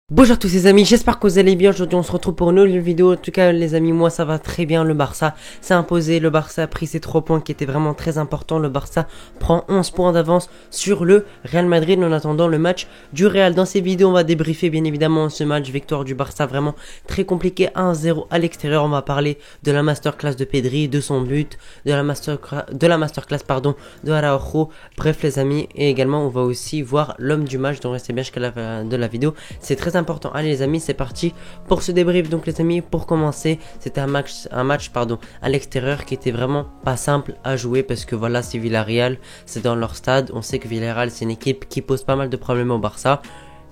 Bonjour à tous les amis, j'espère que vous allez bien. Aujourd'hui on se retrouve pour une nouvelle vidéo. En tout cas les amis, moi ça va très bien. Le Barça s'est imposé, le Barça a pris ses 3 points qui étaient vraiment très importants. Le Barça prend 11 points d'avance sur le Real Madrid en attendant le match du Real. Dans ces vidéos on va débriefer bien évidemment ce match, victoire du Barça vraiment très compliqué, 1-0 à l'extérieur. On va parler de la masterclass de Pedri, de son but, de la masterclass de Araujo. Bref les amis, et également on va aussi voir l'homme du match, donc restez bien jusqu'à la fin de la vidéo, c'est très important. Allez les amis, c'est parti pour ce débrief. Donc les amis, pour commencer, c'était un match à l'extérieur qui était vraiment pas simple à jouer parce que voilà, c'est Villarreal, c'est dans leur stade. On sait que Villarreal c'est une équipe qui pose pas mal de problèmes au Barça.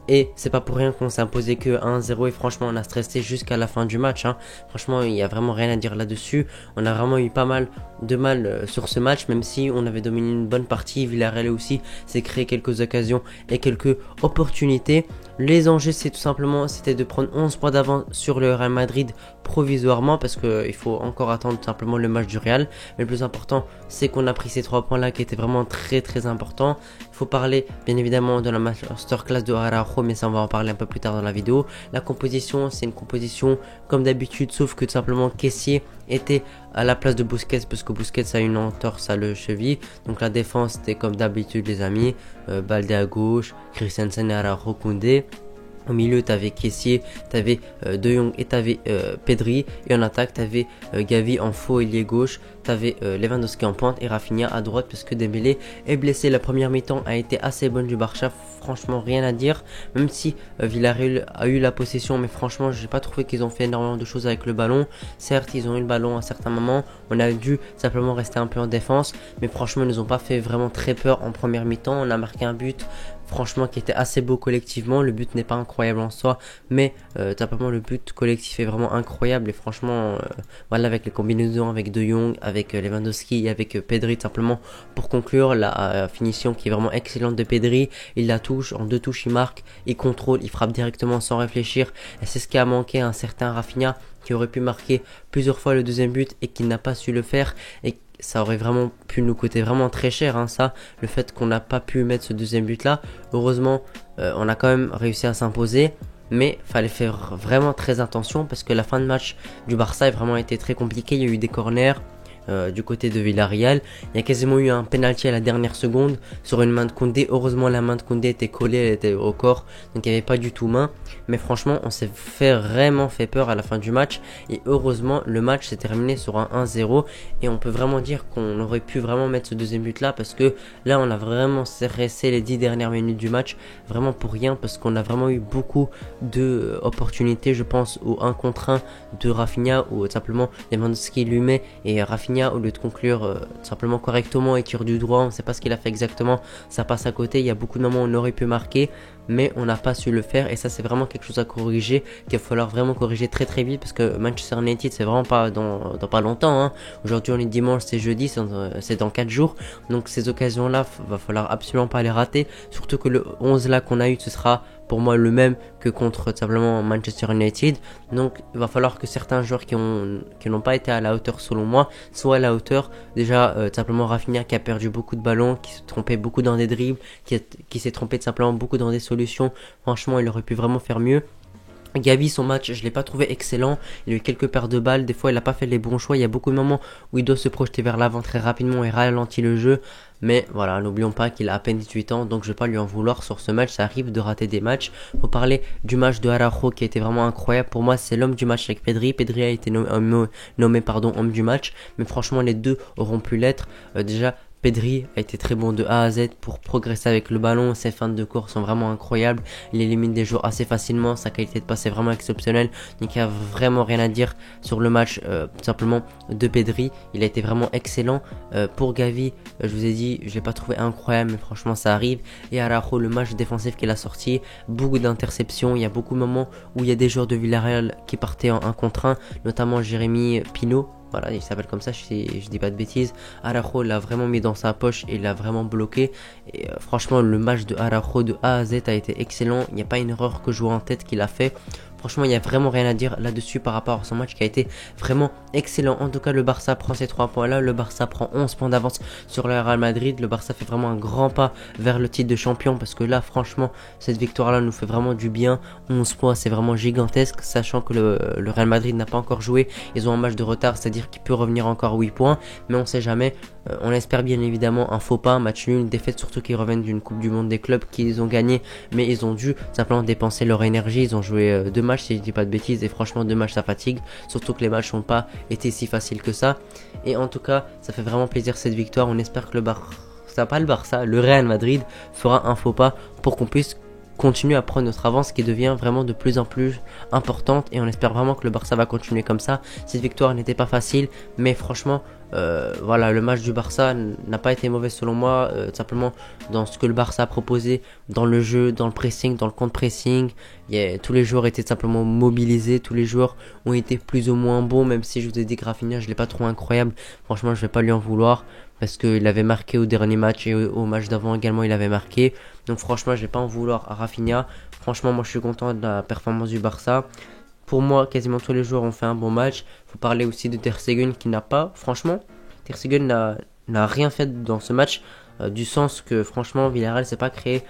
Et c'est pas pour rien qu'on s'est imposé que 1-0 et franchement on a stressé jusqu'à la fin du match. Franchement il y a vraiment rien à dire là-dessus. On a vraiment eu pas mal de mal sur ce match, même si on avait dominé une bonne partie. Villarreal aussi s'est créé quelques occasions et quelques opportunités. Les enjeux c'était de prendre 11 points d'avance sur le Real Madrid provisoirement parce qu'il faut encore attendre tout simplement le match du Real. Mais le plus important c'est qu'on a pris ces 3 points là qui étaient vraiment très importants. Il faut parler bien évidemment de la masterclass de Araujo, mais ça on va en parler un peu plus tard dans la vidéo. La composition, c'est une composition comme d'habitude, sauf que tout simplement Kessié était à la place de Busquets parce que Busquets a une entorse à le cheville. Donc la défense c'était comme d'habitude les amis, Baldé à gauche, Christensen et Araujo, Koundé. Au milieu, t'avais Kessié, t'avais De Jong et t'avais Pedri. Et en attaque, t'avais Gavi en faux ailier gauche. T'avais Lewandowski en pointe et Rafinha à droite parce que Dembélé est blessé. La première mi-temps a été assez bonne du Barça. Franchement, rien à dire. Même si Villarreal a eu la possession, mais franchement, j'ai pas trouvé qu'ils ont fait énormément de choses avec le ballon. Certes, ils ont eu le ballon à certains moments. On a dû simplement rester un peu en défense. Mais franchement, ils nous ont pas fait vraiment très peur en première mi-temps. On a marqué un but. Franchement qui était assez beau collectivement. Le but n'est pas incroyable en soi, mais simplement le but collectif est vraiment incroyable. Et franchement voilà, avec les combinaisons avec De Jong, avec Lewandowski et avec Pedri, simplement pour conclure la finition qui est vraiment excellente de Pedri. Il la touche, en 2 touches il marque, il contrôle, il frappe directement sans réfléchir. Et c'est ce qui a manqué à un certain Rafinha qui aurait pu marquer plusieurs fois le deuxième but et qui n'a pas su le faire. Et ça aurait vraiment pu nous coûter vraiment très cher, ça, le fait qu'on n'a pas pu mettre ce deuxième but là. Heureusement on a quand même réussi à s'imposer, mais fallait faire vraiment très attention parce que la fin de match du Barça a vraiment été très compliquée. Il y a eu des corners du côté de Villarreal. Il y a quasiment eu un penalty à la dernière seconde sur une main de Koundé. Heureusement la main de Koundé était collée, elle était au corps, donc il n'y avait pas du tout main. Mais franchement on s'est vraiment fait peur à la fin du match. Et heureusement le match s'est terminé sur un 1-0. Et on peut vraiment dire qu'on aurait pu vraiment mettre ce deuxième but là, parce que là on a vraiment stressé les 10 dernières minutes du match, vraiment pour rien, parce qu'on a vraiment eu beaucoup de opportunités. Je pense au 1 contre 1 de Rafinha où simplement Lewandowski lui met et Rafinha au lieu de conclure simplement correctement et tire du droit, on ne sait pas ce qu'il a fait exactement, ça passe à côté. Il y a beaucoup de moments où on aurait pu marquer, mais on n'a pas su le faire, et ça c'est vraiment quelque chose à corriger, qu'il va falloir vraiment corriger très vite, parce que Manchester United c'est vraiment pas dans pas longtemps. Aujourd'hui on est dimanche, c'est jeudi, c'est dans 4 jours, donc ces occasions là va falloir absolument pas les rater, surtout que le 11 là qu'on a eu, ce sera pour moi le même que contre simplement Manchester United. Donc il va falloir que certains joueurs qui n'ont pas été à la hauteur selon moi soient à la hauteur. Déjà simplement Rafinha qui a perdu beaucoup de ballons, qui s'est trompé beaucoup dans des dribbles, qui s'est trompé simplement beaucoup dans des solutions. Franchement il aurait pu vraiment faire mieux. Gavi, son match, je l'ai pas trouvé excellent. Il a eu quelques paires de balles. Des fois, il a pas fait les bons choix. Il y a beaucoup de moments où il doit se projeter vers l'avant très rapidement et ralentit le jeu. Mais voilà, n'oublions pas qu'il a à peine 18 ans, donc je vais pas lui en vouloir sur ce match. Ça arrive de rater des matchs. Faut parler du match de Araujo qui a été vraiment incroyable. Pour moi, c'est l'homme du match avec Pedri. Pedri a été nommé homme du match. Mais franchement, les deux auront pu l'être. Déjà, Pedri a été très bon de A à Z pour progresser avec le ballon. Ses feintes de course sont vraiment incroyables. Il élimine des joueurs assez facilement. Sa qualité de passe est vraiment exceptionnelle. Donc il n'y a vraiment rien à dire sur le match simplement de Pedri. Il a été vraiment excellent. Pour Gavi, je vous ai dit, je l'ai pas trouvé incroyable, mais franchement ça arrive. Et Araujo, le match défensif qu'il a sorti, beaucoup d'interceptions. Il y a beaucoup de moments où il y a des joueurs de Villarreal qui partaient en 1 contre 1, notamment Jérémy Pino. Voilà, il s'appelle comme ça, je dis pas de bêtises. Araujo l'a vraiment mis dans sa poche et l'a vraiment bloqué. Et franchement, le match de Araujo de A à Z a été excellent. Il n'y a pas une erreur que je vois en tête qu'il a fait. Franchement, il n'y a vraiment rien à dire là-dessus par rapport à son match qui a été vraiment excellent. En tout cas, le Barça prend ces 3 points là. Le Barça prend 11 points d'avance sur le Real Madrid. Le Barça fait vraiment un grand pas vers le titre de champion parce que là, franchement, cette victoire-là nous fait vraiment du bien. 11 points, c'est vraiment gigantesque, sachant que le Real Madrid n'a pas encore joué. Ils ont un match de retard, c'est-à-dire qu'il peut revenir encore 8 points, mais on sait jamais. On espère bien évidemment un faux pas, un match nul, une défaite, surtout qu'ils reviennent d'une Coupe du Monde des clubs qu'ils ont gagné, mais ils ont dû simplement dépenser leur énergie. Ils ont joué 2 matchs si je dis pas de bêtises, et franchement 2 matchs ça fatigue, surtout que les matchs n'ont pas été si faciles que ça. Et en tout cas, ça fait vraiment plaisir cette victoire. On espère que le Real Madrid fera un faux pas pour qu'on puisse continuer à prendre notre avance qui devient vraiment de plus en plus importante, et on espère vraiment que le Barça va continuer comme ça. Cette victoire n'était pas facile, mais franchement voilà, le match du Barça n'a pas été mauvais selon moi, simplement dans ce que le Barça a proposé, dans le jeu, dans le pressing, dans le contre-pressing. Tous les joueurs étaient simplement mobilisés, tous les joueurs ont été plus ou moins bons, même si je vous ai dit que Rafinha, je l'ai pas trouvé incroyable. Franchement, je vais pas lui en vouloir parce qu'il avait marqué au dernier match et au match d'avant également il avait marqué. Donc franchement, je vais pas en vouloir à Rafinha. Franchement, moi je suis content de la performance du Barça. Pour moi, quasiment tous les joueurs ont fait un bon match. Faut parler aussi de Ter Stegen qui n'a pas, franchement, Ter Stegen n'a rien fait dans ce match, du sens que franchement Villarreal s'est pas créé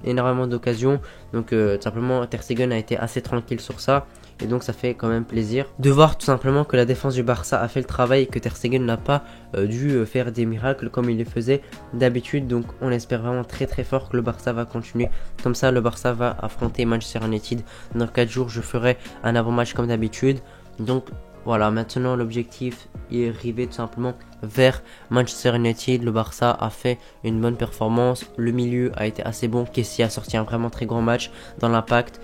énormément d'occasions. Donc simplement Ter Stegen a été assez tranquille sur ça. Et donc ça fait quand même plaisir de voir tout simplement que la défense du Barça a fait le travail et que Ter Stegen n'a pas dû faire des miracles comme il les faisait d'habitude. Donc on espère vraiment très très fort que le Barça va continuer comme ça. Le Barça va affronter Manchester United dans 4 jours. Je ferai un avant-match comme d'habitude. Donc voilà, maintenant l'objectif est arrivé tout simplement vers Manchester United. Le Barça a fait une bonne performance, le milieu a été assez bon, Kessie a sorti un vraiment très grand match dans l'impact,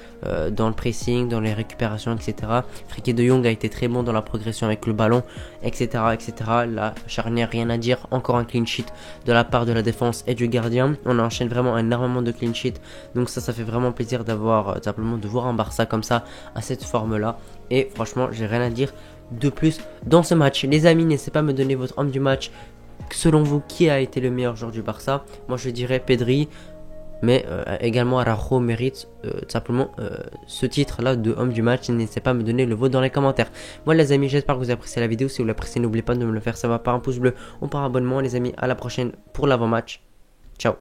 dans le pressing, dans les récupérations, etc. Frenkie de Jong a été très bon dans la progression avec le ballon, etc. etc. La charnière, rien à dire, encore un clean sheet de la part de la défense et du gardien. On enchaîne vraiment énormément de clean sheet, donc ça fait vraiment plaisir d'avoir simplement de voir un Barça comme ça à cette forme là. Et franchement, j'ai rien à dire de plus dans ce match. Les amis, n'hésitez pas à me donner votre homme du match. Selon vous, qui a été le meilleur joueur du Barça? Moi je dirais Pedri, mais également Araujo mérite simplement ce titre là de homme du match. N'hésitez pas à me donner le vote dans les commentaires. Moi les amis, j'espère que vous appréciez la vidéo. Si vous l'appréciez, n'oubliez pas de me le faire savoir par un pouce bleu ou par abonnement. Les amis, à la prochaine pour l'avant-match. Ciao.